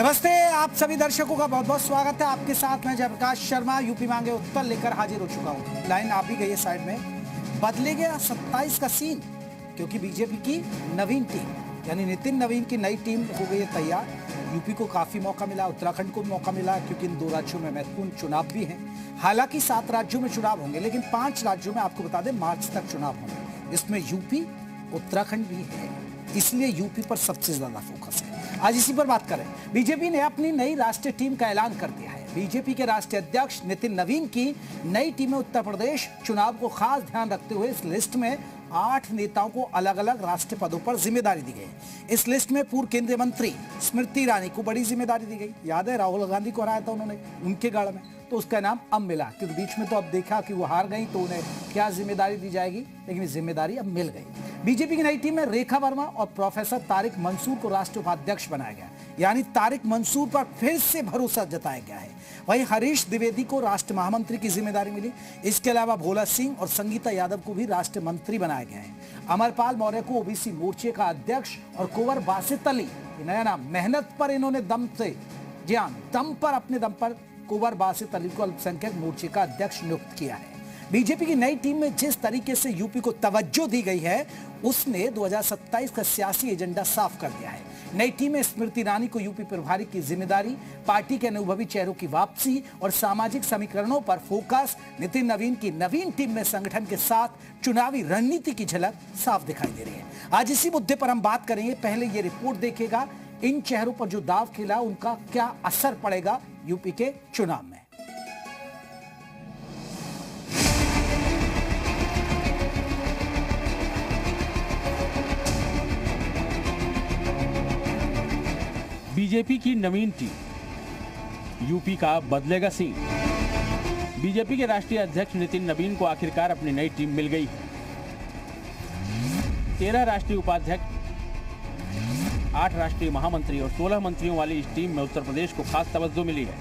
नमस्ते, आप सभी दर्शकों का बहुत बहुत स्वागत है। आपके साथ मैं जयप्रकाश शर्मा यूपी मांगे उत्तर लेकर हाजिर हो चुका हूँ। लाइन आप ही गई है साइड में। बदले गया 27 का सीन, क्योंकि बीजेपी की नवीन टीम यानी नितिन नवीन की नई टीम हो गई है तैयार। यूपी को काफी मौका मिला, उत्तराखंड को भी मौका मिला, क्योंकि इन 2 राज्यों में महत्वपूर्ण चुनाव भी हैं। हालांकि 7 राज्यों में चुनाव होंगे, लेकिन 5 राज्यों में आपको बता दें मार्च तक चुनाव होंगे। इसमें यूपी, उत्तराखंड भी है, इसलिए यूपी पर सबसे ज्यादा फोकस है। आज इसी पर बात करें। बीजेपी ने अपनी नई राष्ट्रीय टीम का ऐलान कर दिया है। बीजेपी के राष्ट्रीय अध्यक्ष नितिन नवीन की नई टीम में उत्तर प्रदेश चुनाव को खास ध्यान रखते हुए इस लिस्ट में 8 नेताओं को अलग अलग राष्ट्रीय पदों पर जिम्मेदारी दी गई। इस लिस्ट में पूर्व केंद्रीय मंत्री स्मृति ईरानी को बड़ी जिम्मेदारी दी गई। याद है राहुल गांधी को हराया था उन्होंने उनके गाड़ में, तो उसका नाम अब मिला, क्योंकि बीच में तो अब देखा कि वो हार गई तो उन्हें क्या जिम्मेदारी दी जाएगी, लेकिन जिम्मेदारी अब मिल गई। बीजेपी की नई टीम में रेखा वर्मा और प्रोफेसर तारिक मंसूर को राष्ट्रीय उपाध्यक्ष बनाया गया, यानी तारिक मंसूर पर फिर से भरोसा जताया गया है। वहीं हरीश द्विवेदी को राष्ट्रीय महामंत्री की जिम्मेदारी मिली। इसके अलावा भोला सिंह और संगीता यादव को भी राष्ट्रीय मंत्री बनाया गया है। अमरपाल मौर्य को ओबीसी मोर्चे का अध्यक्ष और कुंवर बासित अली, नया नाम, मेहनत पर इन्होंने दम से, जी हाँ, दम पर, अपने दम पर कुंवर बासित अली को अल्पसंख्यक मोर्चे का अध्यक्ष नियुक्त किया है। बीजेपी की नई टीम में जिस तरीके से यूपी को तवज्जो दी गई है, उसने 2027 का सियासी एजेंडा साफ कर दिया है। नई टीम में स्मृति ईरानी को यूपी प्रभारी की जिम्मेदारी, पार्टी के अनुभवी चेहरों की वापसी और सामाजिक समीकरणों पर फोकस। नितिन नवीन की नवीन टीम में संगठन के साथ चुनावी रणनीति की झलक साफ दिखाई दे रही है। आज इसी मुद्दे पर हम बात करेंगे। पहले ये रिपोर्ट देखिएगा, इन चेहरों पर जो दाव खिला उनका क्या असर पड़ेगा यूपी के चुनाव में। बीजेपी की नवीन टीम, यूपी का बदलेगा सीन। बीजेपी के राष्ट्रीय अध्यक्ष नितिन नवीन को आखिरकार अपनी नई टीम मिल गई है। 13 राष्ट्रीय उपाध्यक्ष, 8 राष्ट्रीय महामंत्री और 16 मंत्रियों वाली इस टीम में उत्तर प्रदेश को खास तवज्जो मिली है।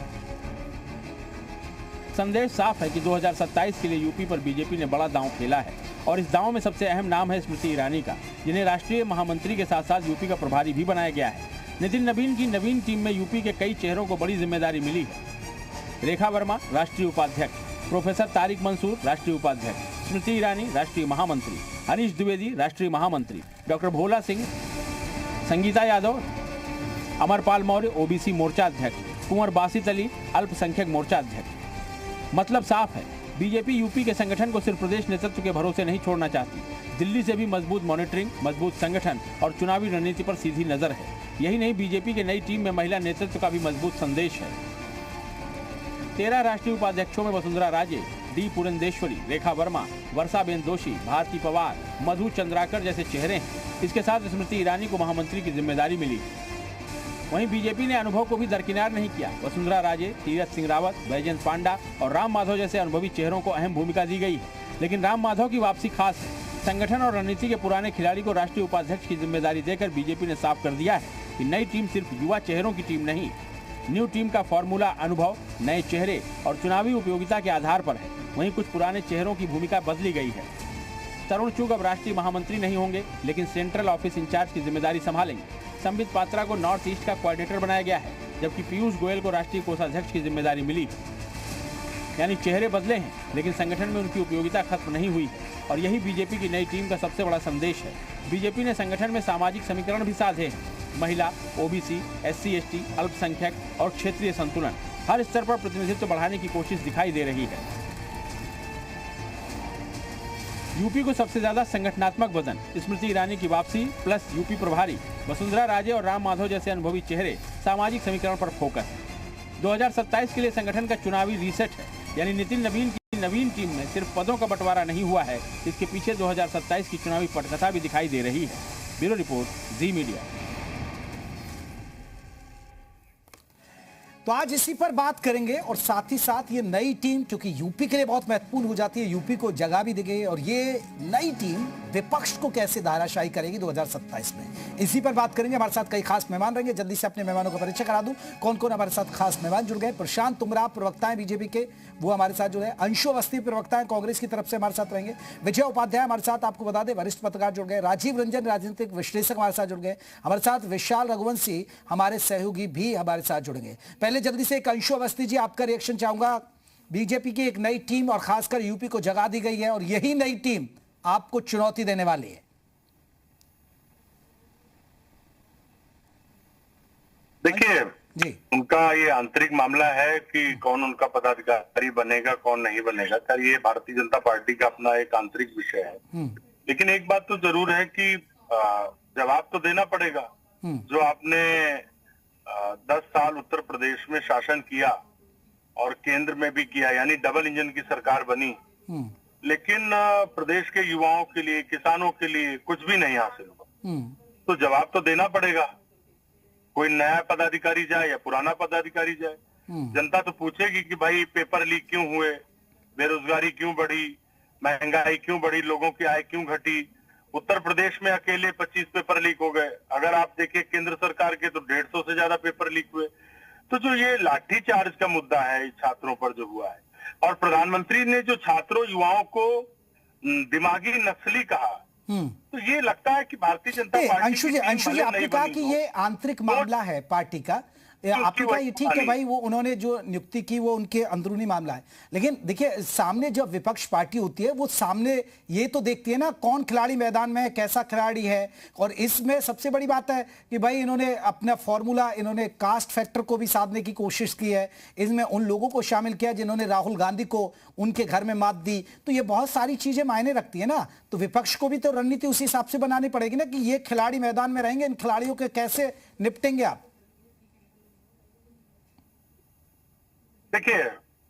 संदेश साफ है कि 2027 के लिए यूपी पर बीजेपी ने बड़ा दांव खेला है, और इस दांव में सबसे अहम नाम है स्मृति ईरानी का, जिन्हें राष्ट्रीय महामंत्री के साथ साथ यूपी का प्रभारी भी बनाया गया है। नितिन नवीन की नवीन टीम में यूपी के कई चेहरों को बड़ी जिम्मेदारी मिली है। रेखा वर्मा राष्ट्रीय उपाध्यक्ष, प्रोफेसर तारिक मंसूर राष्ट्रीय उपाध्यक्ष, स्मृति ईरानी राष्ट्रीय महामंत्री, हरीश द्विवेदी राष्ट्रीय महामंत्री, डॉक्टर भोला सिंह, संगीता यादव, अमरपाल मौर्य ओबीसी मोर्चा अध्यक्ष, कुंवर बासित अली अल्पसंख्यक मोर्चा अध्यक्ष। मतलब साफ है, बीजेपी यूपी के संगठन को सिर्फ प्रदेश नेतृत्व के भरोसे नहीं छोड़ना चाहती। दिल्ली से भी मजबूत मॉनिटरिंग, मजबूत संगठन और चुनावी रणनीति पर सीधी नजर है। यही नहीं, बीजेपी के नई टीम में महिला नेतृत्व का भी मजबूत संदेश है। 13 राष्ट्रीय उपाध्यक्षों में वसुंधरा राजे, डी पुरंदेश्वरी, रेखा वर्मा, वर्षाबेन जोशी, भारती पवार, मधु चंद्राकर जैसे चेहरे हैं। इसके साथ स्मृति ईरानी को महामंत्री की जिम्मेदारी मिली। वहीं बीजेपी ने अनुभव को भी दरकिनार नहीं किया। वसुंधरा राजे, तीरथ सिंह रावत, बैजयंत पांडा और राम माधव जैसे अनुभवी चेहरों को अहम भूमिका दी गई है। लेकिन राम माधव की वापसी खास है। संगठन और रणनीति के पुराने खिलाड़ी को राष्ट्रीय उपाध्यक्ष की जिम्मेदारी देकर बीजेपी ने साफ कर दिया है कि नई टीम सिर्फ युवा चेहरों की टीम नहीं। न्यू टीम का फॉर्मूला अनुभव, नए चेहरे और चुनावी उपयोगिता के आधार पर है। वहीं कुछ पुराने चेहरों की भूमिका बदली गई है। तरुण चुग अब राष्ट्रीय महामंत्री नहीं होंगे, लेकिन सेंट्रल ऑफिस इंचार्ज की जिम्मेदारी संभालेंगे। संबित पात्रा को नॉर्थ ईस्ट का कोऑर्डिनेटर बनाया गया है, जबकि पीयूष गोयल को राष्ट्रीय कोषाध्यक्ष की जिम्मेदारी मिली है। यानी चेहरे बदले हैं, लेकिन संगठन में उनकी उपयोगिता खत्म नहीं हुई है, और यही बीजेपी की नई टीम का सबसे बड़ा संदेश है। बीजेपी ने संगठन में सामाजिक समीकरण भी साधे हैं। महिला, ओबीसी, एससी, एसटी, अल्पसंख्यक और क्षेत्रीय संतुलन, हर स्तर पर प्रतिनिधित्व बढ़ाने की कोशिश दिखाई दे रही है। यूपी को सबसे ज्यादा संगठनात्मक वजन, स्मृति ईरानी की वापसी प्लस यूपी प्रभारी, वसुंधरा राजे और राम माधव जैसे अनुभवी चेहरे, सामाजिक समीकरण पर फोकस। 2027 के लिए संगठन का चुनावी रीसेट है। यानी नितिन नवीन की नवीन टीम में सिर्फ पदों का बंटवारा नहीं हुआ है, इसके पीछे 2027 की चुनावी पटकथा भी दिखाई दे रही है। ब्यूरो रिपोर्ट, जी मीडिया। तो आज इसी पर बात करेंगे, और साथ ही साथ ये नई टीम, क्योंकि यूपी के लिए बहुत महत्वपूर्ण हो जाती है, यूपी को जगह भी दी गई, और ये नई टीम विपक्ष को कैसे धाराशायी करेगी 2027 में, इसी पर बात करेंगे। हमारे साथ कई खास मेहमान रहेंगे। जल्दी से अपने मेहमानों का परिचय करा दूं। कौन कौन हमारे साथ खास मेहमान जुड़ गए। प्रशांत तुमरा, प्रवक्ता है बीजेपी के, वो हमारे साथ जुड़े। अंशु अवस्थी, प्रवक्ता है कांग्रेस की तरफ से, हमारे साथ रहेंगे। विजय उपाध्याय हमारे साथ, आपको बता दें, वरिष्ठ पत्रकार जुड़ गए। राजीव रंजन, राजनीतिक विश्लेषक हमारे साथ जुड़ गए। हमारे साथ विशाल रघुवंशी, हमारे सहयोगी भी हमारे साथ जुड़ेंगे। पहले जल्दी से एक अंशु अवस्थी जी, आपका रिएक्शन चाहूंगा। बीजेपी की एक नई टीम और खासकर यूपी को जगा दी गई है और यही नई टीम आपको चुनौती देने वाली है। देखिए जी, उनका ये आंतरिक मामला है कि कौन उनका पदाधिकारी बनेगा, कौन नहीं बनेगा। खैर ये भारतीय जनता पार्टी का अपना एक आंतरिक विषय है। लेकिन एक बात तो जरूर है कि जवाब तो देना पड़ेगा। जो आपने 10 साल उत्तर प्रदेश में शासन किया और केंद्र में भी किया, यानी डबल इंजन की सरकार बनी, लेकिन प्रदेश के युवाओं के लिए, किसानों के लिए कुछ भी नहीं हासिल हुआ। तो जवाब तो देना पड़ेगा। कोई नया पदाधिकारी जाए या पुराना पदाधिकारी जाए, जनता तो पूछेगी कि भाई पेपर लीक क्यों हुए, बेरोजगारी क्यों बढ़ी, महंगाई क्यों बढ़ी, लोगों की आय क्यों घटी। उत्तर प्रदेश में अकेले 25 पेपर लीक हो गए। अगर आप देखिए केंद्र सरकार के तो 150 से ज्यादा पेपर लीक हुए। तो जो ये लाठीचार्ज का मुद्दा है छात्रों पर जो हुआ है, और प्रधानमंत्री ने जो छात्रों युवाओं को दिमागी नक्सली कहा, तो ये लगता है कि भारतीय जनता पार्टी अंशु जी, आपने कहा कि ये आंतरिक मामला है पार्टी का। आपने कहा ये ठीक है भाई, वो उन्होंने जो नियुक्ति की वो उनके अंदरूनी मामला है। लेकिन देखिए, सामने जब विपक्ष पार्टी होती है वो सामने ये तो देखती है ना कौन खिलाड़ी मैदान में है, कैसा खिलाड़ी है। और इसमें सबसे बड़ी बात है कि भाई इन्होंने अपना फॉर्मूला, इन्होंने कास्ट फैक्टर को भी साधने की कोशिश की है। इसमें उन लोगों को शामिल किया जिन्होंने राहुल गांधी को उनके घर में मात दी। तो ये बहुत सारी चीजें मायने रखती है ना। तो विपक्ष को भी तो रणनीति उसी हिसाब से बनानी पड़ेगी ना कि ये खिलाड़ी मैदान में रहेंगे, इन खिलाड़ियों के कैसे निपटेंगे आप। देखिए,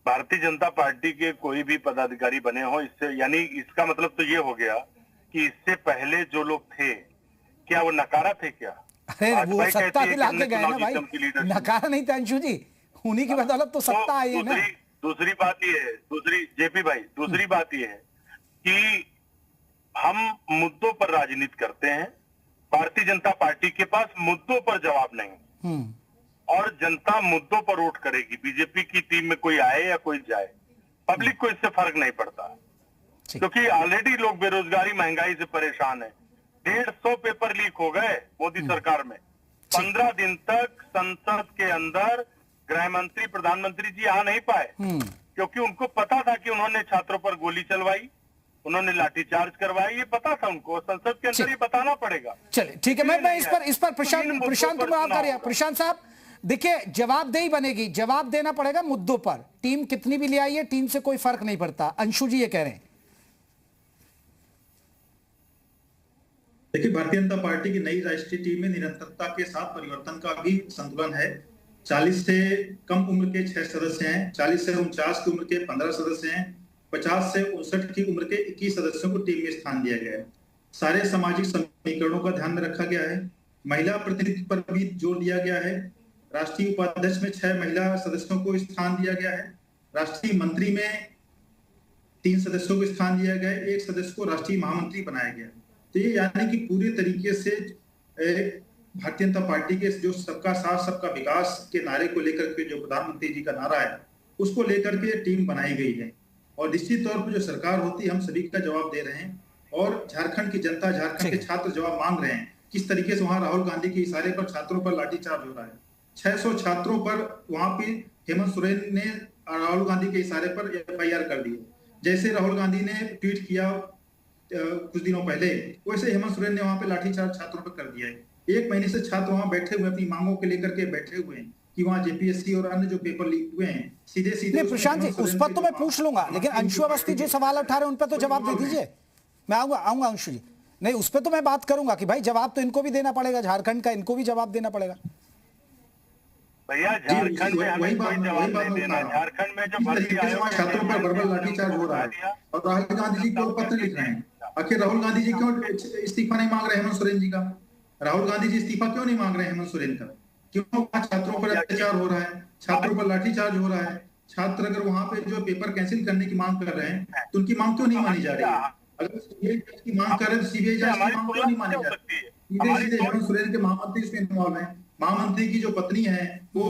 भारतीय जनता पार्टी के कोई भी पदाधिकारी बने हो, इससे यानी इसका मतलब तो ये हो गया कि इससे पहले जो लोग थे, क्या वो नकारा थे क्या? अरे वो सत्ता दिला के गए ना भाई, नकारा नहीं था अंशु जी, उन्हीं की बदौलत तो सत्ता आई है ना। दूसरी बात ये है, जेपी भाई, दूसरी बात ये है कि हम मुद्दों पर राजनीति करते हैं। भारतीय जनता पार्टी के पास मुद्दों पर जवाब नहीं, और जनता मुद्दों पर वोट करेगी। बीजेपी की टीम में कोई आए या कोई जाए, पब्लिक को इससे फर्क नहीं पड़ता, क्योंकि ऑलरेडी लोग बेरोजगारी, महंगाई से परेशान है। 150 पेपर लीक हो गए मोदी सरकार में। 15 दिन तक संसद के अंदर गृह मंत्री, प्रधानमंत्री जी आ नहीं पाए, क्योंकि उनको पता था कि उन्होंने छात्रों पर गोली चलवाई, उन्होंने लाठीचार्ज करवाई। ये पता था उनको, संसद के अंदर ये बताना पड़ेगा। चलिए ठीक है, मैं इस पर प्रशांत साहब, देखिए जवाबदेही बनेगी, जवाब देना पड़ेगा मुद्दों पर। टीम कितनी भी ले आई है, टीम से कोई फर्क नहीं पड़ता। अंशु जी ये कह रहे हैं। देखिए, भारतीय जनता पार्टी की नई राष्ट्रीय टीम में निरंतरता के साथ परिवर्तन का भी संतुलन है। 40 से कम उम्र के 6 सदस्य हैं, 40 से 49 की उम्र के 15 सदस्य हैं, 50 से 59 की उम्र के 21 सदस्यों को टीम में स्थान दिया गया है। सारे सामाजिक समीकरणों का ध्यान में रखा गया है। महिला प्रतिनिधित्व पर भी जोर दिया गया है। राष्ट्रीय उपाध्यक्ष में 6 महिला सदस्यों को स्थान दिया गया है। राष्ट्रीय मंत्री में 3 सदस्यों को स्थान दिया गया है। 1 सदस्य को राष्ट्रीय महामंत्री बनाया गया। तो ये यानी कि पूरे तरीके से भारतीय जनता पार्टी के जो सबका साथ सबका विकास के नारे को लेकर के जो प्रधानमंत्री जी का नारा है, उसको लेकर के टीम बनाई गई है। और निश्चित तौर पर जो सरकार होती है, हम सभी का जवाब दे रहे हैं। और झारखंड की जनता, झारखंड के छात्र जवाब मांग रहे हैं किस तरीके से वहां राहुल गांधी के इशारे पर छात्रों पर लाठीचार्ज हो रहा है। 600 छात्रों पर वहां पे हेमंत सोरेन ने राहुल गांधी के इशारे पर FIR कर दी। जैसे राहुल गांधी ने ट्वीट किया कुछ दिनों पहले, वैसे हेमंत सोरेन ने वहां पे लाठीचार्ज छात्रों पर कर दिया है। 1 महीने से छात्र वहां बैठे हुए, अपनी मांगों को लेकर के बैठे हुए हैं कि वहां JPSC और अन्य जो पेपर लीक हुए हैं, सीधे प्रशांत जी उस पर तो मैं पूछ लूंगा, लेकिन अंशु अवस्थी जो सवाल उठा रहे हैं उन पर तो जवाब दे दीजिए। मैं आऊंगा अंशु जी, नहीं उस पर तो मैं बात करूंगा कि भाई जवाब तो इनको भी देना पड़ेगा, झारखंड का इनको भी जवाब देना पड़ेगा। भैया झारखंड में हमें कोई जवाब नहीं देना। झारखंड में जो भर्ती आयोग छात्रों पर बर्बर लाठीचार्ज हो रहा है और राहुल गांधी जी क्यों पत्र लिख रहे हैं? आखिर राहुल गांधी जी क्यों इस्तीफा नहीं मांग रहे हेमंत सोरेन जी का? राहुल गांधी जी इस्तीफा क्यों नहीं मांग रहे हेमंत सोरेन का? क्यों छात्रों पर अत्याचार हो रहा है, छात्रों पर लाठीचार्ज हो रहा है? छात्र अगर वहां पे जो पेपर कैंसिल करने की मांग कर रहे हैं तो उनकी मांग क्यों नहीं मानी जा रही है? अगर सीबीआई जांच की मांग कर रहे हैं तो सीबीआई जांच की मांग क्यों नहीं मानी जा रही? सीधे हेमंत सोरेन के महामंत्री उसमें इन्वॉल्व है। महामंत्री की जो पत्नी है वो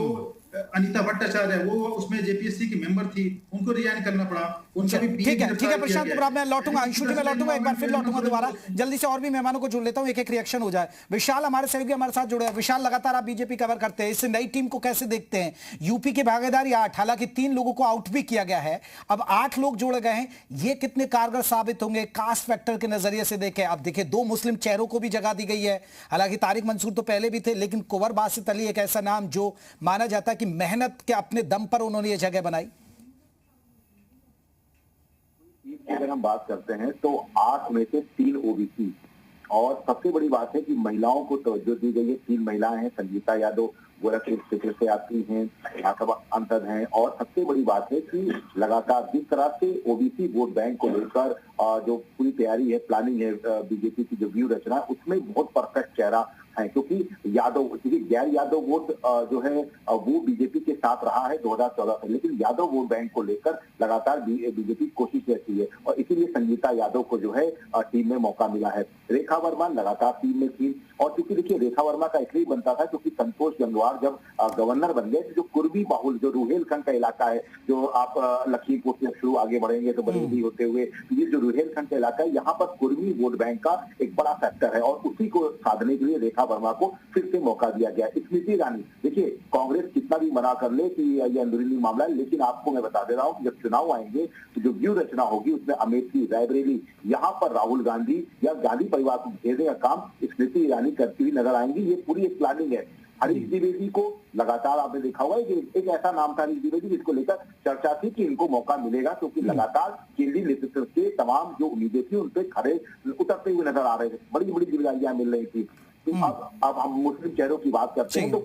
अनीता भट्टाचार्य है, वो उसमें जेपीएससी की मेंबर थी, उनको रिजाइन करना पड़ा। उनका भी ठीक है प्रशांत कुमार, मैं लौटूंगा, अंशु जी मैं लौटूंगा, एक बार फिर लौटूंगा दोबारा। जल्दी से और भी मेहमानों को जुड़ लेता हूं, एक एक रिएक्शन हो जाए। विशाल हमारे सहयोगी हमारे साथ जुड़े हैं। विशाल, लगातार आप बीजेपी कवर करते हैं, इस नई टीम को कैसे देखते हैं? यूपी की भागीदारी 8, हालांकि 3 लोगों को आउट भी किया गया है, अब 8 लोग जोड़े गए हैं, ये कितने कारगर साबित होंगे कास्ट फैक्टर के नजरिए से देखें? अब देखिए 2 मुस्लिम चेहरों को भी जगह दी गई है, हालांकि तारिक मंसूर तो पहले भी थे, लेकिन कुंवर बासित अली एक ऐसा नाम जो माना जाता है कि मेहनत के अपने दम पर उन्होंने ये जगह बनाई। अगर हम बात करते हैं तो 8 में से 3 ओबीसी, और सबसे बड़ी बात है कि महिलाओं को तवज्जो दी गई है। 3 महिलाएं हैं, संगीता यादव गोरखपुर क्षेत्र से आती हैं, सांसद हैं, और सबसे बड़ी बात है कि लगातार जिस तरह से ओबीसी वोट बैंक को लेकर जो पूरी तैयारी है, प्लानिंग है बीजेपी की जो व्यू रचना, उसमें बहुत परफेक्ट चेहरा है, क्योंकि यादव, क्योंकि गैर यादव वोट जो है वो बीजेपी के साथ रहा है 2014 से, लेकिन यादव वोट बैंक को लेकर लगातार बीजेपी कोशिश रहती है, और इसीलिए संगीता यादव को जो है टीम में मौका मिला है। रेखा वर्मा लगातार टीम में थी, और क्योंकि देखिए रेखा वर्मा का इसलिए बनता था क्योंकि संतोष गंगवार जब गवर्नर बन गए, जो कुर्मी बाहुल जो रुहेलखंड का इलाका है, जो आप लखीमपुर से शुरू आगे बढ़ेंगे तो बरेली होते हुए ये जो रुहेलखंड का इलाका है, यहाँ पर कुर्मी वोट बैंक का एक बड़ा फैक्टर है, और उसी को साधने के लिए रेखा वर्मा को फिर से मौका दिया गया। स्मृति ईरानी, देखिए कांग्रेस कितना भी मना कर ले कि यह अंदरूनी मामला है, लेकिन आपको मैं बता दे रहा हूं कि जब चुनाव आएंगे तो जो व्यू रचना होगी उसमें अमेठी, रायबरेली, यहाँ पर राहुल गांधी या गांधी परिवार को घेरने का काम स्मृति ईरानी करती हुई नजर आएंगी। ये पूरी एक प्लानिंग है। हरीश द्विवेदी को लगातार आपने देखा हुआ है कि एक ऐसा नाम था हरीश द्विवेदी जिसको लेकर चर्चा थी कि इनको मौका मिलेगा, क्योंकि लगातार केंद्रीय नेतृत्व के तमाम जो उम्मीदें थी उन पे खड़े उतरते हुए नजर आ रहे थे, बड़ी बड़ी जिम्मेदारियां मिल रही थी। तो अब हम मुस्लिम चेहरों की बात करते हैं तो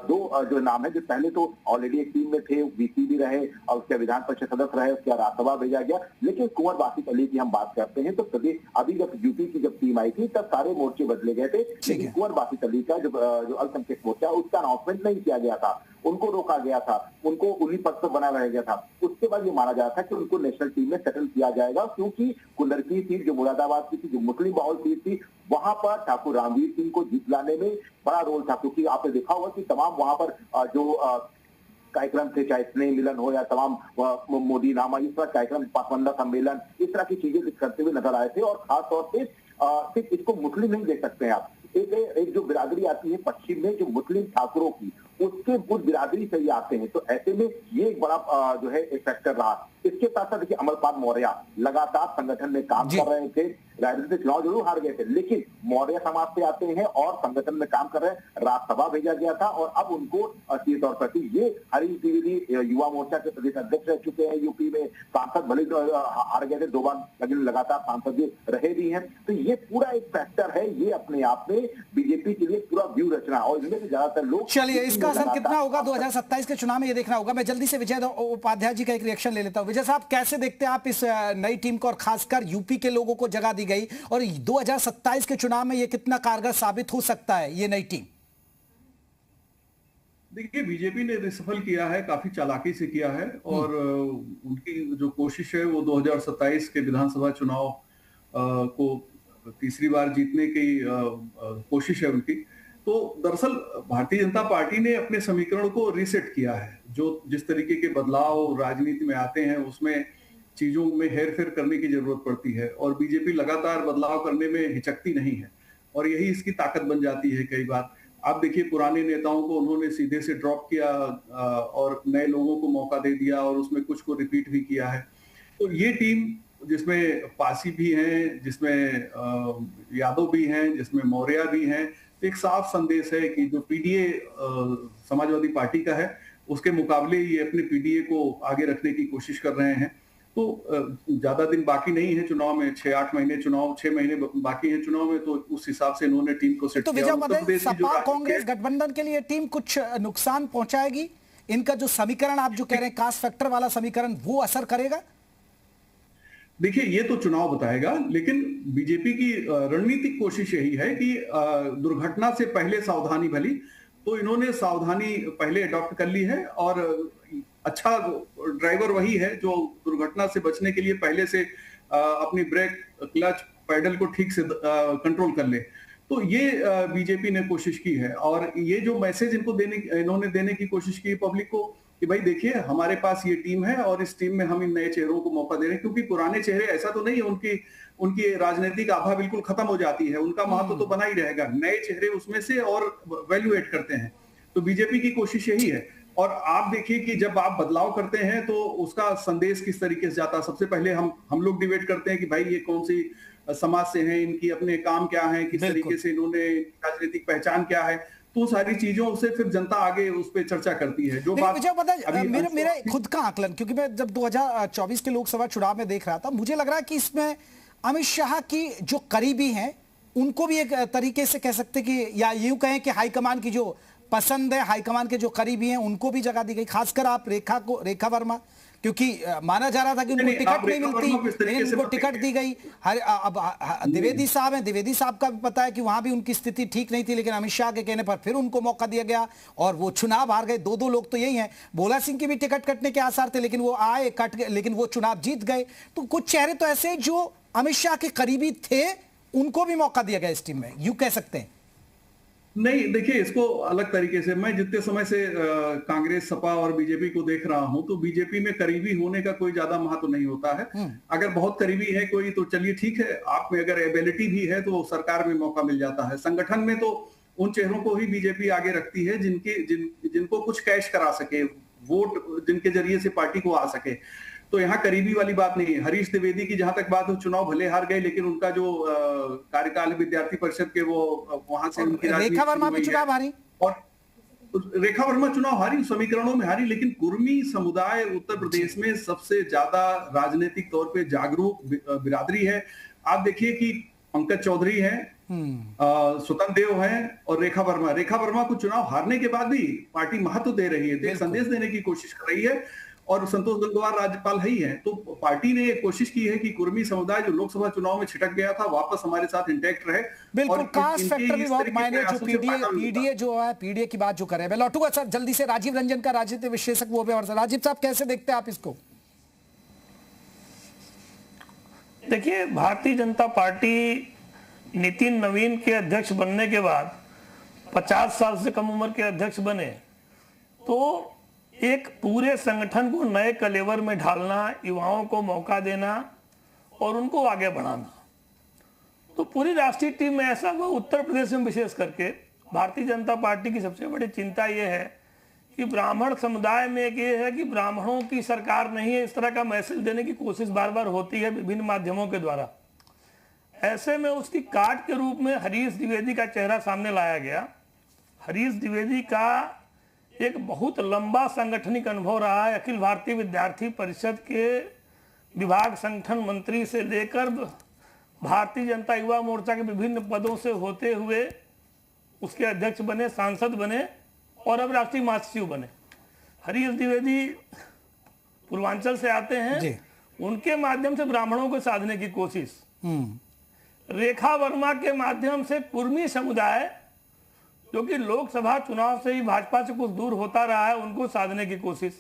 2 जो नाम है, जो पहले तो ऑलरेडी एक टीम में थे, वीसी भी रहे और उसके विधान परिषद सदस्य रहे, उसके राज्यसभा भेजा गया, लेकिन कुंवर बासित अली की हम बात करते हैं तो प्रदेश अभी जब यूपी की जब टीम आई थी तब सारे मोर्चे बदले गए थे, लेकिन कुंवर बासित अली का जो अल्पसंख्यक मोर्चा उसका अनाउंसमेंट नहीं किया गया था, उनको रोका गया था, उनको उन्हीं पद पर बनाया रह गया था। उसके बाद ये माना जा रहा था कि उनको नेशनल टीम में सेटल किया जाएगा, क्योंकि कुंडरकी सीट जो मुरादाबाद की थी, जो मुस्लिम बाहुल सीट थी, वहां पर ठाकुर रामवीर सिंह को जीत लाने में बड़ा रोल था, क्योंकि आपने देखा होगा कि तमाम वहां पर जो कार्यक्रम थे, चाहे स्नेह मिलन हो या तमाम मोदी नामा, इस तरह कार्यक्रम, पासवंदा सम्मेलन, इस तरह की चीजें करते हुए नजर आए थे। और खासतौर से सिर्फ इसको मुस्लिम नहीं देख सकते हैं आप, एक जो बिरादरी आती है पश्चिम में जो मुस्लिम ठाकुरों की, उसके उस बिरादरी से ही आते हैं, तो ऐसे में ये एक बड़ा जो है एक फैक्टर रहा। इसके साथ साथ देखिए अमरपाल मौर्य लगातार संगठन में काम कर रहे थे, राजनीति से चुनाव जरूर हार गए थे, लेकिन मौर्य समाज से आते हैं और संगठन में काम कर रहे हैं, राज्यसभा भेजा गया था और अब उनको सीधे तौर पर ये हरीश द्विवेदी युवा मोर्चा के प्रदेश अध्यक्ष रह चुके हैं यूपी में, सांसद भले हार गए थे 2 बार, लेकिन लगातार सांसद रहे भी हैं, तो ये पूरा एक फैक्टर है, ये अपने आप में बीजेपी के लिए पूरा व्यू रचना, और इनमें से ज्यादातर लोग, चलिए इसका असर कितना होगा 2027 के चुनाव में ये देखना होगा। मैं जल्दी से विजय उपाध्याय जी का एक रिएक्शन ले लेता हूं। विजय साहब, कैसे देखते हैं आप इस नई टीम को, और खासकर यूपी के लोगों को जगह दी गई, और 2027 के चुनाव में ये कितना कारगर साबित हो सकता है ये नई टीम? देखिए बीजेपी ने रिसफल किया है, काफी चालाकी से किया है, और उनकी जो कोशिश है वो 2027 के विधानसभा चुनाव को तीसरी बार जीतने की कोशिश है उनकी। तो दरअसल भारतीय जनता पार्टी ने अपने समीकरण को रीसेट किया है, जो जिस तरीके के बदलाव राजनीति में आते हैं उसमें चीजों में हेरफेर करने की जरूरत पड़ती है, और बीजेपी लगातार बदलाव करने में हिचकती नहीं है, और यही इसकी ताकत बन जाती है। कई बार आप देखिए पुराने नेताओं को उन्होंने सीधे से ड्रॉप किया और नए लोगों को मौका दे दिया, और उसमें कुछ को रिपीट भी किया है। तो ये टीम जिसमें पासी भी हैं, जिसमें यादव भी हैं, जिसमें मौर्य भी हैं, एक साफ संदेश है कि जो पीडीए समाजवादी पार्टी का है उसके मुकाबले ये अपने पीडीए को आगे रखने की कोशिश कर रहे हैं। तो ज्यादा दिन बाकी नहीं है चुनाव में, 6-8 महीने चुनाव, 6 महीने बाकी है चुनाव में, तो उस हिसाब से इन्होंने टीम को सेट किया। तो सपा कांग्रेस गठबंधन के लिए टीम कुछ नुकसान पहुंचाएगी? इनका जो समीकरण आप जो कह रहे हैं कास्ट फैक्टर वाला समीकरण, वो असर करेगा? देखिए ये तो चुनाव बताएगा, लेकिन बीजेपी की रणनीतिक कोशिश यही है कि दुर्घटना से पहले सावधानी भली, तो इन्होंने सावधानी पहले अडॉप्ट कर ली है, और अच्छा ड्राइवर वही है जो दुर्घटना से बचने के लिए पहले से अपनी ब्रेक, क्लच, पैडल को ठीक से कंट्रोल कर ले। तो ये बीजेपी ने कोशिश की है, और ये जो मैसेज इन्होंने देने की कोशिश की पब्लिक को कि भाई देखिए हमारे पास ये टीम है और इस टीम में हम इन नए चेहरों को मौका दे रहे हैं, क्योंकि पुराने चेहरे ऐसा तो नहीं है उनकी राजनीतिक आभा बिल्कुल खत्म हो जाती है, उनका महत्व तो बना ही रहेगा, नए चेहरे उसमें से और वैल्यू एड करते हैं। तो बीजेपी की कोशिश यही है। और आप देखिए कि जब आप बदलाव करते हैं तो उसका संदेश किस तरीके से जाता है। सबसे पहले हम लोग डिबेट करते हैं कि भाई ये कौन सी समाज से हैं, इनकी अपने काम क्या है, किस तरीके से इन्होंने राजनीतिक पहचान क्या है, तो सारी चीजों से फिर जनता आगे उस पर चर्चा करती है। जो बात मुझे पता है, मेरा खुद का आकलन, क्योंकि मैं जब 2024 के लोकसभा चुनाव में देख रहा था, मुझे लग रहा है कि इसमें अमित शाह की जो करीबी हैं उनको भी एक तरीके से कह सकते कि, या यूं कहें कि हाईकमान की जो पसंद है, हाईकमान के जो करीबी हैं उनको भी जगह दी गई। खासकर आप रेखा वर्मा, क्योंकि माना जा रहा था कि उनको टिकट नहीं मिलती, लेकिन उनको टिकट दी गई। अब द्विवेदी साहब हैं, द्विवेदी साहब का भी पता है कि वहां भी उनकी स्थिति ठीक नहीं थी, लेकिन अमित शाह के कहने पर फिर उनको मौका दिया गया और वो चुनाव हार गए। दो लोग तो यही हैं। भोला सिंह की भी टिकट कटने के आसार थे, लेकिन वो आए, कट गए, लेकिन वो चुनाव जीत गए। तो कुछ चेहरे तो ऐसे जो अमित शाह के करीबी थे, उनको भी मौका दिया गया इस टीम में, यूं कह सकते हैं। नहीं, देखिए इसको अलग तरीके से, मैं जितने समय से कांग्रेस, सपा और बीजेपी को देख रहा हूं, तो बीजेपी में करीबी होने का कोई ज्यादा महत्व नहीं होता है। अगर बहुत करीबी है कोई तो चलिए ठीक है, आप में अगर एबिलिटी भी है तो सरकार में मौका मिल जाता है। संगठन में तो उन चेहरों को ही बीजेपी आगे रखती है जिनको कुछ कैश करा सके, वोट जिनके जरिए से पार्टी को आ सके। तो यहाँ करीबी वाली बात नहीं है। हरीश द्विवेदी की जहां तक बात हो, चुनाव भले हार गए, लेकिन उनका जो कार्यकाल विद्यार्थी परिषद के वो वहां से उनकी रेखा वर्मा भी चुनाव हारी, और रेखा वर्मा चुनाव हारी, समीकरणों में हारी, लेकिन कुर्मी समुदाय उत्तर प्रदेश में सबसे ज्यादा राजनीतिक तौर पे जागरूक बिरादरी है। आप देखिए कि पंकज चौधरी है, स्वतंत्र देव है और रेखा वर्मा को चुनाव हारने के बाद भी पार्टी महत्व दे रही है, एक संदेश देने की कोशिश कर रही है। और संतोष गंगवार राज्यपाल ही है। तो पार्टी ने ये कोशिश की है कि कुर्मी समुदाय जो लोकसभा चुनाव में छिटक गया था, वापस हमारे साथ इंटैक्ट रहे। बिल्कुल, कास्ट फैक्टर भी बहुत मायने, जो पीडीए जो है, पीडीए की बात जो कर रहे हैं। मैं लौटूंगा सर जल्दी से राजीव रंजन का राजनीतिक विश्लेषक वो भी। और राजीव साहब कैसे देखते हैं आप इसको? देखिए, भारतीय जनता पार्टी नितिन नवीन के अध्यक्ष बनने के बाद 50 साल से कम उम्र के अध्यक्ष बने, तो एक पूरे संगठन को नए कलेवर में ढालना, युवाओं को मौका देना और उनको आगे बढ़ाना। तो पूरी राष्ट्रीय टीम में ऐसा हुआ, उत्तर प्रदेश में विशेष करके भारतीय जनता पार्टी की सबसे बड़ी चिंता यह है कि ब्राह्मण समुदाय में एक ये है कि ब्राह्मणों की सरकार नहीं है, इस तरह का मैसेज देने की कोशिश बार बार होती है विभिन्न माध्यमों के द्वारा। ऐसे में उसकी काट के रूप में हरीश द्विवेदी का चेहरा सामने लाया गया। हरीश द्विवेदी का एक बहुत लंबा सांगठनिक अनुभव रहा है। अखिल भारतीय विद्यार्थी परिषद के विभाग संगठन मंत्री से लेकर भारतीय जनता युवा मोर्चा के विभिन्न पदों से होते हुए उसके अध्यक्ष बने, सांसद बने और अब राष्ट्रीय महासचिव बने। हरीश द्विवेदी पूर्वांचल से आते हैं, उनके माध्यम से ब्राह्मणों को साधने की कोशिश। रेखा वर्मा के माध्यम से कुर्मी समुदाय, जो कि लोकसभा चुनाव से ही भाजपा से कुछ दूर होता रहा है, उनको साधने की कोशिश।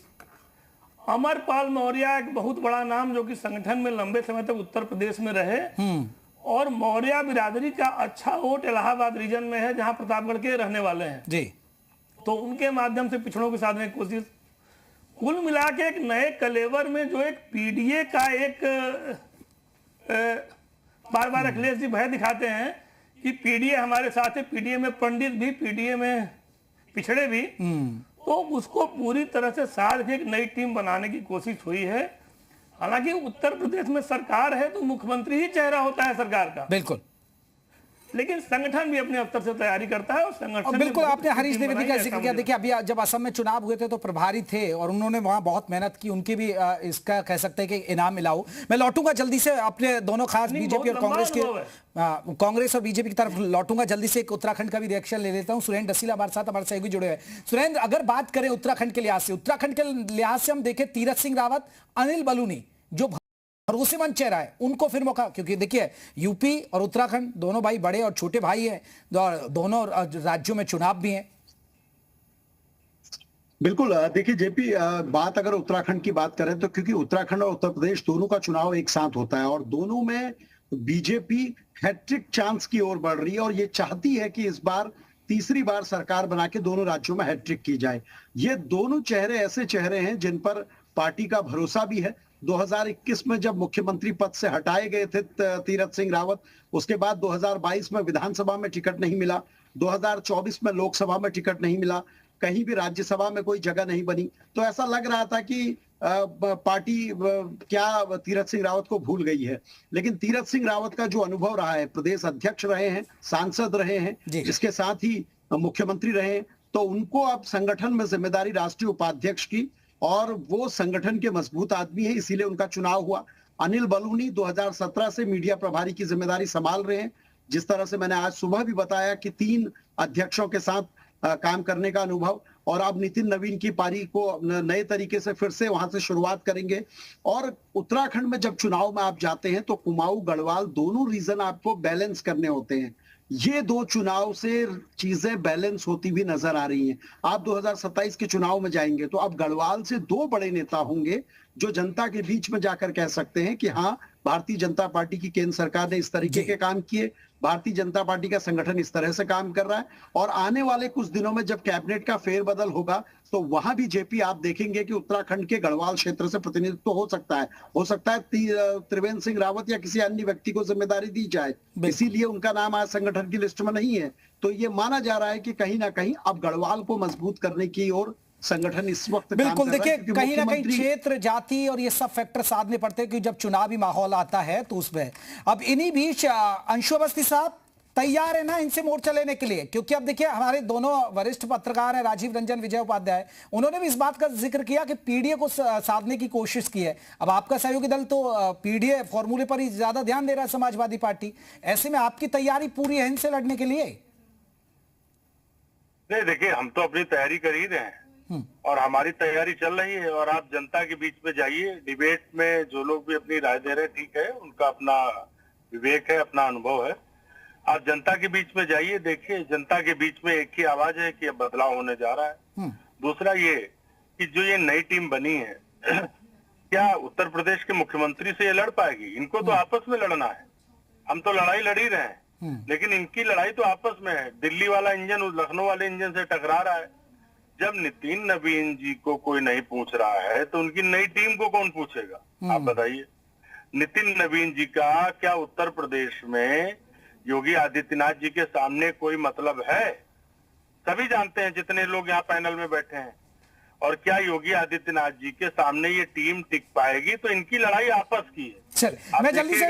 अमरपाल मौर्य एक बहुत बड़ा नाम, जो कि संगठन में लंबे समय तक उत्तर प्रदेश में रहे और मौर्य बिरादरी का अच्छा वोट इलाहाबाद रीजन में है, जहां प्रतापगढ़ के रहने वाले हैं जी। तो उनके माध्यम से पिछड़ों को साधने की कोशिश। कुल मिला के एक नए कलेवर में जो एक पीडीए का एक बार बार अखिलेश जी भय दिखाते हैं कि पीडीए हमारे साथ है, पीडीए में पंडित भी, पीडीए में पिछड़े भी, तो उसको पूरी तरह से साध के एक नई टीम बनाने की कोशिश हुई है। हालांकि उत्तर प्रदेश में सरकार है तो मुख्यमंत्री ही चेहरा होता है सरकार का, बिल्कुल, लेकिन संगठन भी अपने स्तर से तैयारी करता है और संगठन। बिल्कुल, आपने हरीश द्विवेदी का जिक्र किया। देखिए, अभी जब असम में चुनाव हुए थे तो प्रभारी थे और उन्होंने वहां बहुत मेहनत की, उनकी भी इसका कह सकते हैं कि इनाम मिला हो। मैं लौटूंगा जल्दी से अपने दोनों खास बीजेपी और कांग्रेस और बीजेपी की तरफ लौटूंगा जल्दी से। एक उत्तराखंड का भी रिएक्शन ले लेता हूं। सुरेंद्र डसीला हमारे साथ, हमारे सहयोगी जुड़े हुए हैं। सुरेंद्र, अगर बात करें उत्तराखंड के लिहाज से, उत्तराखंड के लिहाज से हम देखें, तीरथ सिंह रावत, अनिल बलूनी जो भरोसेमंद चेहरा है, उनको फिर मौका, क्योंकि देखिए यूपी और उत्तराखंड दोनों भाई बड़े और छोटे भाई हैं, दोनों राज्यों में चुनाव भी हैं। बिल्कुल। देखिए जेपी, बात अगर उत्तराखंड की बात करें तो क्योंकि उत्तराखंड और उत्तर प्रदेश दोनों का चुनाव एक साथ होता है और दोनों में बीजेपी हैट्रिक चांस की ओर बढ़ रही है और ये चाहती है कि इस बार तीसरी बार सरकार बना के दोनों राज्यों में हैट्रिक की जाए। ये दोनों चेहरे ऐसे चेहरे हैं जिन पर पार्टी का भरोसा भी है। 2021 में जब मुख्यमंत्री पद से हटाए गए थे तीरथ सिंह रावत, उसके बाद 2022 में विधानसभा में टिकट नहीं मिला, 2024 में लोकसभा में टिकट नहीं मिला, कहीं भी राज्यसभा में कोई जगह नहीं बनी, तो ऐसा लग रहा था कि पार्टी क्या तीरथ सिंह रावत को भूल गई है। लेकिन तीरथ सिंह रावत का जो अनुभव रहा है, प्रदेश अध्यक्ष रहे हैं, सांसद रहे हैं, इसके साथ ही मुख्यमंत्री रहे हैं, तो उनको अब संगठन में जिम्मेदारी राष्ट्रीय उपाध्यक्ष की, और वो संगठन के मजबूत आदमी है, इसीलिए उनका चुनाव हुआ। अनिल बलूनी 2017 से मीडिया प्रभारी की जिम्मेदारी संभाल रहे हैं। जिस तरह से मैंने आज सुबह भी बताया कि 3 अध्यक्षों के साथ काम करने का अनुभव, और अब नितिन नवीन की पारी को नए तरीके से फिर से वहां से शुरुआत करेंगे। और उत्तराखंड में जब चुनाव में आप जाते हैं तो कुमाऊं गढ़वाल दोनों रीजन आपको बैलेंस करने होते हैं। ये 2 चुनाव से चीजें बैलेंस होती हुई नजर आ रही हैं। आप 2027 के चुनाव में जाएंगे तो अब गढ़वाल से 2 बड़े नेता होंगे जो जनता के बीच में जाकर कह सकते हैं कि हाँ, भारतीय जनता पार्टी की केंद्र सरकार ने इस तरीके के काम किए, भारतीय जनता पार्टी का संगठन इस तरह से काम कर रहा है। और आने वाले कुछ दिनों में जब कैबिनेट का फेरबदल होगा तो वहां भी जेपी आप देखेंगे कि उत्तराखंड के गढ़वाल क्षेत्र से प्रतिनिधित्व हो सकता है त्रिवेंद्र सिंह रावत या किसी अन्य व्यक्ति को जिम्मेदारी दी जाए, इसीलिए उनका नाम आज संगठन की लिस्ट में नहीं है। तो ये माना जा रहा है कि कहीं ना कहीं अब गढ़वाल को मजबूत करने की ओर संगठन इस वक्त बिल्कुल। देखिए, कहीं ना कहीं क्षेत्र, जाति और ये सब फैक्टर साथ में पड़ते हैं कि जब चुनावी माहौल आता है तो उसमें अब इन्हीं बीच अंशु अवस्थी साहब तैयार है ना इनसे मोर्चा लेने के लिए? क्योंकि अब देखिए, हमारे दोनों वरिष्ठ पत्रकार हैं, राजीव रंजन, विजय उपाध्याय, उन्होंने भी इस बात का जिक्र किया कि पीडीए को साधने की कोशिश की है। अब आपका सहयोगी दल तो पीडीए फॉर्मूले पर ही ज्यादा ध्यान दे रहा है, समाजवादी पार्टी। ऐसे में आपकी तैयारी पूरी है इनसे लड़ने के लिए? नहीं, देखिए, हम तो अपनी तैयारी कर ही रहे हैं और हमारी तैयारी चल रही है। और आप जनता के बीच में जाइए, डिबेट में जो लोग भी अपनी राय दे रहे हैं, ठीक है, उनका अपना विवेक है, अपना अनुभव है। आप जनता के बीच में जाइए, देखिए, जनता के बीच में एक ही आवाज है कि अब बदलाव होने जा रहा है। दूसरा ये कि जो ये नई टीम बनी है क्या उत्तर प्रदेश के मुख्यमंत्री से ये लड़ पाएगी? इनको तो आपस में लड़ना है। हम तो लड़ाई लड़ ही रहे हैं, लेकिन इनकी लड़ाई तो आपस में है। दिल्ली वाला इंजन लखनऊ वाले इंजन से टकरा रहा है। जब नितिन नवीन जी को कोई नहीं पूछ रहा है तो उनकी नई टीम को कौन पूछेगा? आप बताइए। नितिन नवीन जी का क्या उत्तर प्रदेश में योगी आदित्यनाथ जी के सामने कोई मतलब है? सभी जानते हैं जितने लोग यहाँ पैनल में बैठे हैं। और क्या योगी आदित्यनाथ जी के सामने ये टीम टिक पाएगी? तो इनकी लड़ाई आपस की है। चल, मैं जल्दी से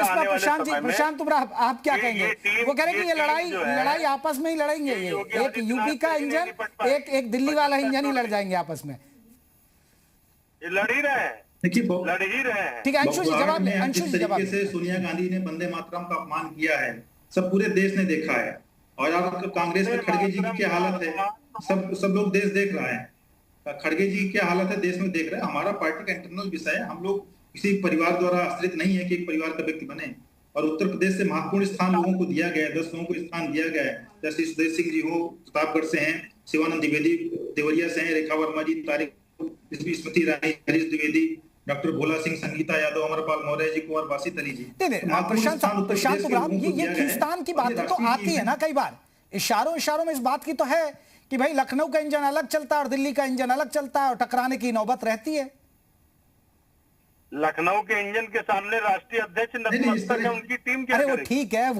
प्रशांत तुमरा, आप क्या कहेंगे? वो कह रहे कि ये लड़ाई आपस में ही लड़ेंगे। ये एक यूपी का इंजन, एक दिल्ली वाला इंजन ही लड़ जाएंगे आपस में। ये लड़ ही रहे हैं, लड़ ही रहे हैं। ठीक है, अंशु जी जवाब। अंशु जी जवाब। से सोनिया गांधी ने वंदे मातरम का अपमान किया है, सब पूरे देश ने देखा है। और अब कांग्रेस में खड़गे जी की क्या हालत है, सब लोग देश देख रहा है। खड़गे जी क्या हालत है देश में देख रहे हैं। हमारा पार्टी का इंटरनल विषय है। हम लोग किसी परिवार द्वारा आश्रित नहीं है कि एक परिवार का व्यक्ति बने। और उत्तर प्रदेश से महत्वपूर्ण स्थान लोगों को दिया गया है, 10 लोगों को स्थान दिया गया है। जैसे सुदेश सिंह जी हो, प्रतापगढ़ से हैं, शिवानंद द्विवेदी देवरिया से हैं, रेखा वर्मा जी, तारिक स्मृति ईरानी, हरीश द्विवेदी, डॉक्टर भोला सिंह, संगीता यादव, अमरपाल मौर्य जी, कुंवर बासित अली जी। प्रशांत ये खींचतान की बातें तो आती है ना कई बार, इशारों में इस बात की तो है कि भाई लखनऊ का इंजन अलग चलता है और दिल्ली का इंजन अलग चलता है और टकराने की नौबत रहती है। लखनऊ के इंजन के सामने राष्ट्रीय अध्यक्ष नतमस्तक है, उनकी टीम क्या करेगी? वो ठीक है,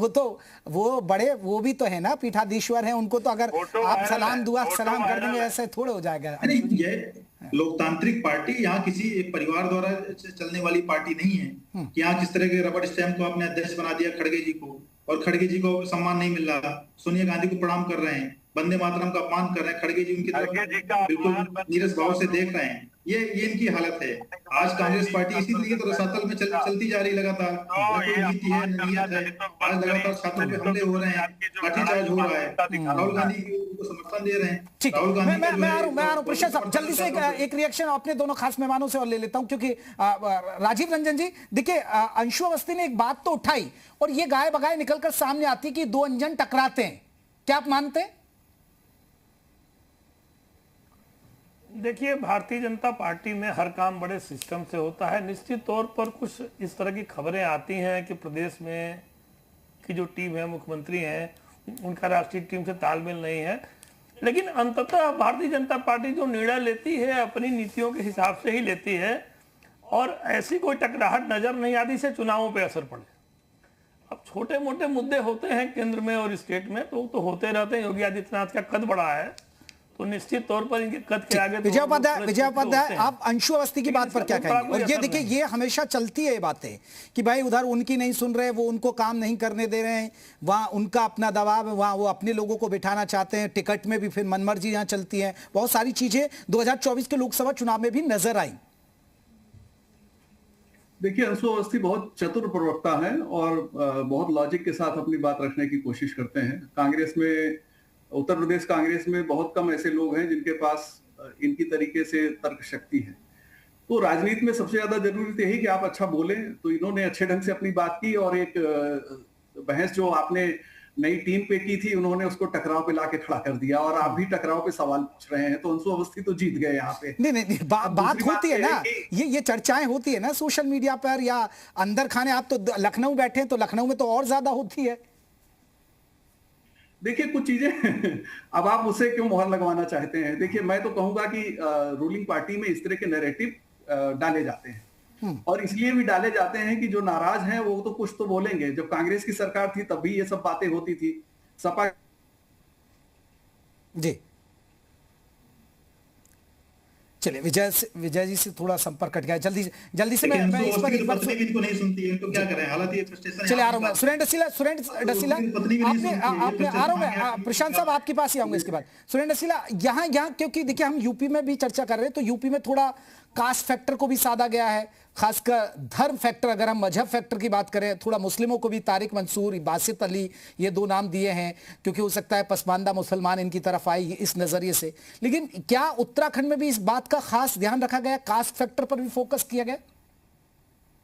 वो बड़े वो भी तो है ना, पीठाधीश्वर हैं, उनको तो अगर आप सलाम दुआ सलाम कर देंगे ऐसे थोड़े हो जाएगा। ये लोकतांत्रिक पार्टी यहाँ किसी एक परिवार द्वारा चलने वाली पार्टी नहीं है कि यहाँ किस तरह के रबड़ स्टैम्प को आपने अध्यक्ष बना दिया खड़गे जी को, और खड़गे जी को सम्मान नहीं मिल रहा। सोनिया गांधी को प्रणाम कर रहे हैं, वंदे मातरम का अपमान कर रहे हैं, खड़गे जी उनकी तरफ बिल्कुल नीरस भाव से देख रहे हैं। ये इनकी हालत है। आज कांग्रेस पार्टी इसीलिए तो रसातल में चलती जा रही लगातार। नीति है, नियत है। आज लगातार छात्रों पे हमले हो रहे हैं, लाठीचार्ज हो रहा है, राहुल गांधी को समर्थन दे रहे हैं। ठीक, मैं आ रहा हूं प्रशांत साहब, जल्दी से एक रिएक्शन अपने दोनों खास मेहमानों से और ले लेता हूं, क्योंकि राजीव रंजन जी, देखिए, अंशु अवस्थी ने एक बात तो उठाई और ये गाय बगाए निकलकर सामने आती कि 2 इंजन टकराते हैं। क्या आप मानते हैं? देखिए, भारतीय जनता पार्टी में हर काम बड़े सिस्टम से होता है। निश्चित तौर पर कुछ इस तरह की खबरें आती हैं कि प्रदेश में की जो टीम है, मुख्यमंत्री हैं, उनका राष्ट्रीय टीम से तालमेल नहीं है, लेकिन अंततः भारतीय जनता पार्टी जो निर्णय लेती है अपनी नीतियों के हिसाब से ही लेती है, और ऐसी कोई टकराहट नजर नहीं आती से चुनावों पे असर पड़े। अब छोटे मोटे मुद्दे होते हैं केंद्र में और स्टेट में, तो होते रहते हैं। योगी आदित्यनाथ का कद बड़ा है, तो निश्चित तौर पर इनके कद के आगे विजय उपाध्याय, आप अंशु अवस्थी की बात पर क्या कहेंगे? और ये देखिए, ये हमेशा चलती है बातें कि भाई उधर उनकी नहीं सुन रहे, वो उनको काम नहीं करने दे रहे हैं, वहां उनका अपना दबाव है, वहां वो अपने लोगों को बिठाना चाहते हैं, टिकट में भी फिर मनमर्जी यहाँ चलती है। बहुत सारी चीजें 2024 के लोकसभा चुनाव में भी नजर आई। देखिए, अंशु अवस्थी बहुत चतुर प्रवक्ता हैं और बहुत लॉजिक के साथ अपनी बात रखने की कोशिश करते हैं। कांग्रेस में, उत्तर प्रदेश कांग्रेस में बहुत कम ऐसे लोग हैं जिनके पास इनकी तरीके से तर्क शक्ति है। तो राजनीति में सबसे ज्यादा जरूरी तो यही कि आप अच्छा बोलें। तो इन्होंने अच्छे ढंग से अपनी बात की, और एक बहस जो आपने नई टीम पे की थी, उन्होंने उसको टकराव पे लाके खड़ा कर दिया, और आप भी टकराव पे सवाल पूछ रहे हैं। तो अंशु अवस्थी तो जीत गए यहाँ पे। नहीं, बात होती है ना, ये चर्चाएं होती है ना सोशल मीडिया पर या अंदर खाने। आप तो लखनऊ बैठे हैं, तो लखनऊ में तो और ज्यादा होती है। देखिए, कुछ चीजें अब आप मुझसे क्यों मोहर लगवाना चाहते हैं? देखिए, मैं तो कहूंगा कि रूलिंग पार्टी में इस तरह के नैरेटिव डाले जाते हैं, और इसलिए भी डाले जाते हैं कि जो नाराज हैं वो तो कुछ तो बोलेंगे। जब कांग्रेस की सरकार थी तब भी ये सब बातें होती थी। सपा जी, चलिए विजय जी से थोड़ा संपर्क कट गया। जल्दी से मैं इस पर इनको नहीं सुनती है, इनको क्या करें? हालांकि ये फ्रस्ट्रेशन। चलिए, आ रहा हूं मैं। सुरेंद्र डसीला, आपने आ रहा हूं मैं। प्रशांत साहब, आपके पास ही आऊंगा इसके बाद। सुरेंद्र डसीला, यहाँ क्योंकि देखिए, हम यूपी में भी चर्चा कर रहे हैं, तो यूपी में थोड़ा कास्ट फैक्टर को भी साधा गया है, खासकर धर्म फैक्टर। अगर हम मजहब फैक्टर की बात करें, थोड़ा मुस्लिमों को भी तारिक मंसूर, बासित अली, ये 2 नाम दिए हैं, क्योंकि हो सकता है पसमानदा मुसलमान इनकी तरफ आए इस नजरिए से। लेकिन क्या उत्तराखंड में भी इस बात का खास ध्यान रखा गया, कास्ट फैक्टर पर भी फोकस किया गया?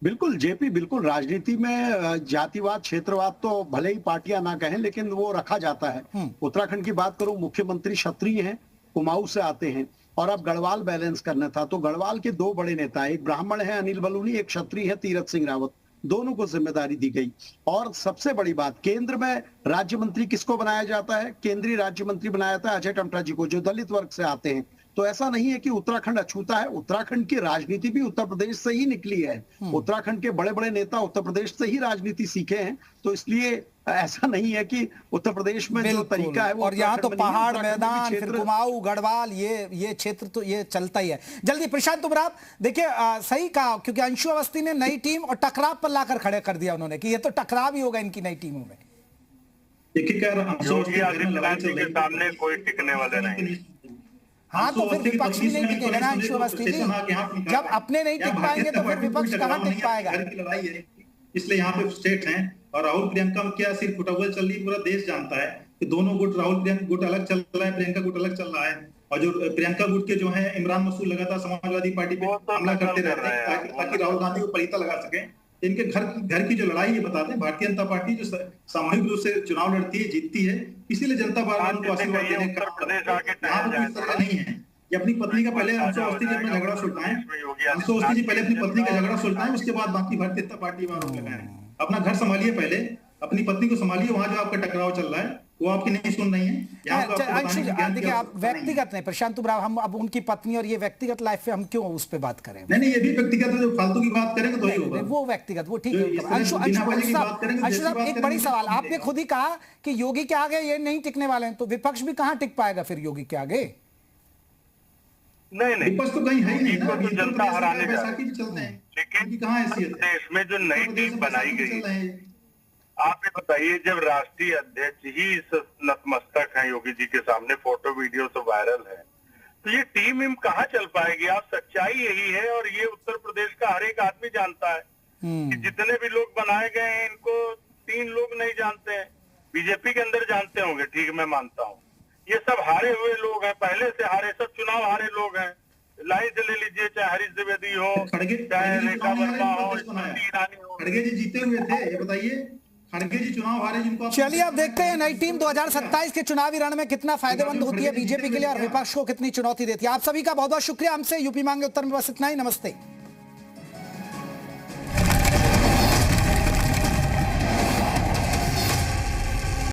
बिल्कुल जेपी, बिल्कुल। राजनीति में जातिवाद, क्षेत्रवाद तो भले ही पार्टियां ना कहें, लेकिन वो रखा जाता है। उत्तराखंड की बात करूं, मुख्यमंत्री क्षत्रिय हैं, कुमाऊं से आते हैं, और अब गढ़वाल बैलेंस करना था, तो गढ़वाल के 2 बड़े नेता, एक ब्राह्मण है अनिल बलूनी, एक क्षत्रिय है तीरथ सिंह रावत, दोनों को जिम्मेदारी दी गई। और सबसे बड़ी बात, केंद्र में राज्य मंत्री किसको बनाया जाता है? केंद्रीय राज्य मंत्री बनाया जाता है अजय टमटा जी को, जो दलित वर्ग से आते हैं। तो ऐसा नहीं है कि उत्तराखंड अछूता है, उत्तराखंड की राजनीति भी उत्तर प्रदेश से ही निकली है। उत्तराखंड के बड़े बड़े नेता उत्तर प्रदेश से ही राजनीति सीखे हैं, तो इसलिए ऐसा नहीं है कि उत्तर प्रदेश में जो तरीका है वो। और यहाँ तो पहाड़, मैदान, फिर कुमाऊं, गढ़वाल, ये क्षेत्र तो ये चलता ही है। जल्दी प्रशांत उबराव, देखिए, सही कहा, क्योंकि अंशु अवस्थी ने नई टीम और टकराव पर लाकर खड़े कर दिया उन्होंने, कि ये तो टकराव ही होगा इनकी नई टीमों में। योगी आदित्यनाथ जी के सामने कोई टिकने वाले नहीं। हाँ, तो फिर विपक्ष भी नहीं टिकेगा ना अंशु अवस्थी जी। जब अपने नहीं टिक पाएंगे तो फिर विपक्ष कहाँ टिक पाएगा? इसलिए यहाँ पे स्टेट हैं, और राहुल प्रियंका में क्या सिर्फ फुटबॉल चल रही है, पूरा देश जानता है कि दोनों गुट, राहुल प्रियंका गुट अलग चल रहा है, प्रियंका गुट अलग चल रहा है। और जो प्रियंका गुट के जो है, इमरान मसूद लगातार समाजवादी पार्टी पे हमला करते रहते हैं ताकि राहुल गांधी को पलीता लगा सके। इनके घर की जो लड़ाई ये बताते हैं, भारतीय जनता पार्टी जो सामूहिक रूप से चुनाव लड़ती है, जीतती है, इसीलिए जनता पार्टी उनको आशीर्वाद देने का नहीं है। ये अपनी पत्नी का पहले अंशु अवस्थी जी अपना झगड़ा सुलझाएं, अंशु अवस्थी जी पहले अपनी पत्नी का झगड़ा सुलझाएं, उसके बाद बाकी भारतीय जनता पार्टी में आरोप लगाएं। अपना घर संभालिए, पहले अपनी पत्नी को संभालिए। वहां जो आपका टकराव चल रहा है वो आपकी नहीं सुन रही है। देखिए, आप व्यक्तिगत नहीं, प्रशांत उबराव, हम अब उनकी पत्नी और ये व्यक्तिगत लाइफ पे हम क्यों उस पे बात करें? नहीं, ये भी व्यक्तिगत है, फालतू की बात करेंगे तो ही होगा। वो व्यक्तिगत, वो ठीक है। अंशु साहब, एक बड़ी सवाल, आपने खुद ही कहा कि योगी के आगे ये नहीं टिकने वाले हैं, तो विपक्ष भी कहाँ टिक पाएगा फिर योगी के आगे? नहीं, विपक्ष तो कहीं है ही नहीं ना, तो जनता हराने जा बैसाखी भी चलते हैं, लेकिन कहाँ हैसियत है? देश में जो नई टीम बनाई गई, आप ये बताइए, जब राष्ट्रीय अध्यक्ष ही इस नतमस्तक हैं योगी जी के सामने, फोटो वीडियो तो वायरल है, तो ये टीम कहाँ चल पाएगी? आप सच्चाई यही है, और ये उत्तर प्रदेश का हर एक आदमी जानता है कि जितने भी लोग बनाए गए हैं, इनको 3 लोग नहीं जानते हैं। बीजेपी के अंदर जानते होंगे, ठीक, मैं मानता हूँ। ये सब हारे हुए लोग हैं, पहले से हारे, सब चुनाव हारे लोग हैं। लाइन से ले लीजिए, चाहे हरीश द्विवेदी हो, चाहे रेखा वर्मा हो, स्मृति ईरानी हो। खड़गे जी जीते हुए थे, ये बताइए। खड़गे जी चुनाव हारे जिनको आप चलिए अब देखते हैं नई टीम 2027 के चुनावी रण में कितना फायदेमंद होती है बीजेपी के लिए और विपक्ष को कितनी चुनौती देती है। आप सभी का बहुत बहुत शुक्रिया। हमसे यूपी मांगे उत्तर में बस इतना ही। नमस्ते।